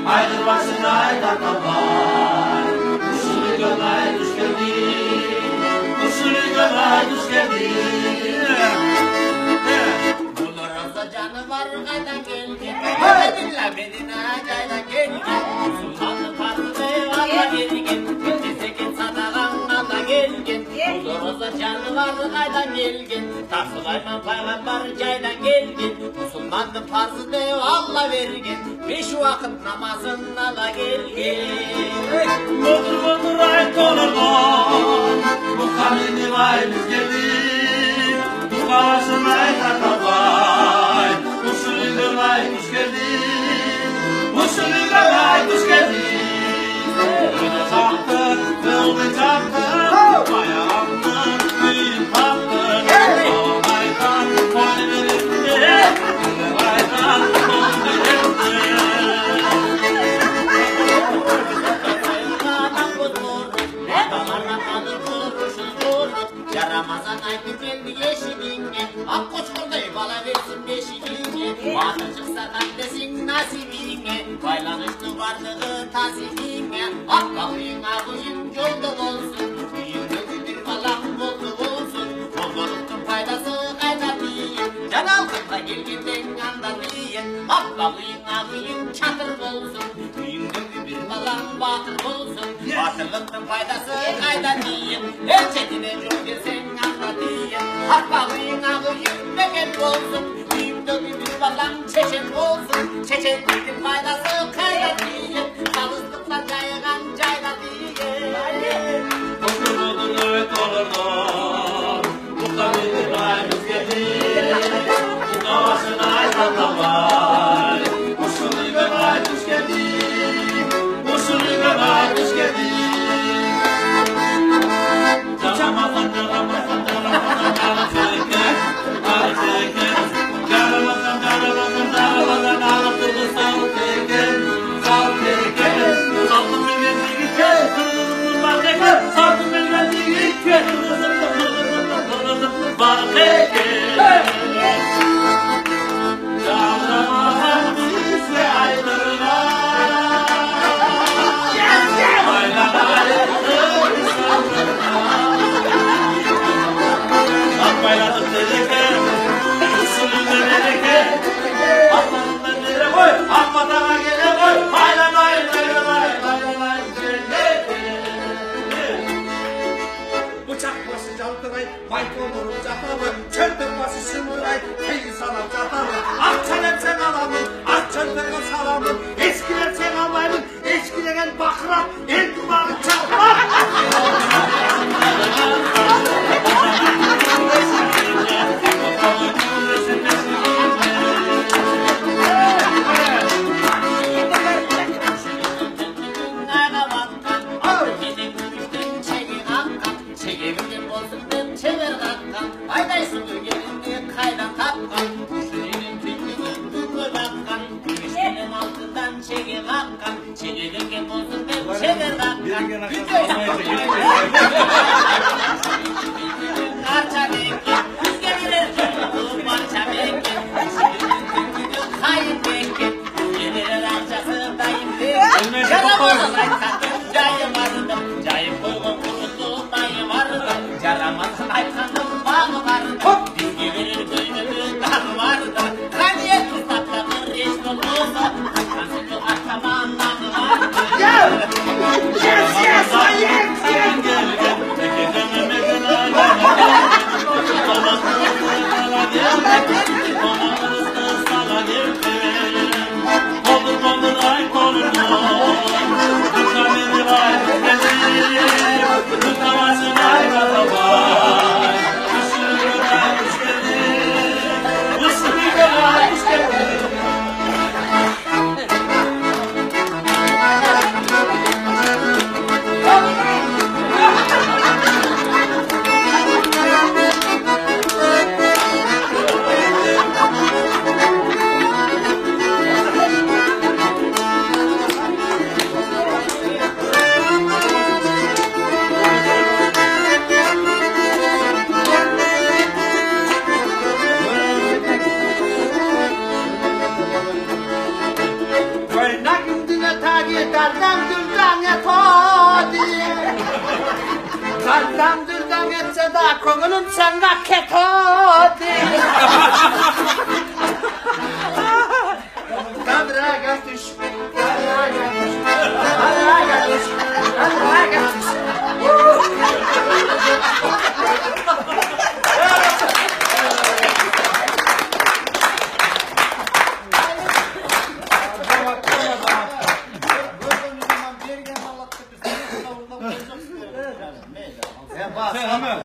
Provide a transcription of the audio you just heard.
Aydır başına aydan babay. Kuşunu gömay düş geldi. Kuşunu gömay düş geldi. Bulurumda canı var kaydan geldi. Bedinle bedine caydan geldi. Sultanlı parlı devalla geldi. Bildisekin sadağın Allah geldi. Bulurumda canı var kaydan geldi. Tarsılayman peygamber caydan geldi. Musulmanlı parlı devalla vergin. Beş vakit namazın ala geldi. Bodur bodur ay dolurgun. Bu kamini vay biz geldik. Bu kavasın ay takabay. Usulü gömay kuş geldik. Usulü gömay kuş geldik. Öyle çaktı, öyle çaktı. Ayağımdı, büyük taktı. Aydan koni verildi. Aydan koni verildi. Ramazan ayı geldi yeşilinge. Ak koç kurdayı bala versin beşilinge. Vardı çıksa desin nasibinge. Baylanışlı varlığı tasibinge. Ak bakıyın ağıyın yolda olsun. Büyüğünü bir balam bollu olsun. Bolluğun faydası kayda diyin. Can altında gelginden yanda diyin. Ak bakıyın ağıyın çatır olsun. Büyüğünü bir balam batır olsun. Batırlıkın faydası kayda diyin. El çetine cümlesen Hakbalıyın ağıyın meket olsun. Büyümde bir balam çeşen olsun. Çeşenliğin faydası kayda diye. Kalızlıkla caygan cayda diye. Bodur bodur evet olurdu. Bu kamini vay biz geldik. Bu kavasın aydan babay. Usulü gömay kuş geldik. Usulü gömay kuş geldik. Ramazan Ramazan Bye. Köyden geçse de koğunum sana ketodi. Kadra götüş, kadra götüş, kadra götüş, kadra götüş. Sen bak.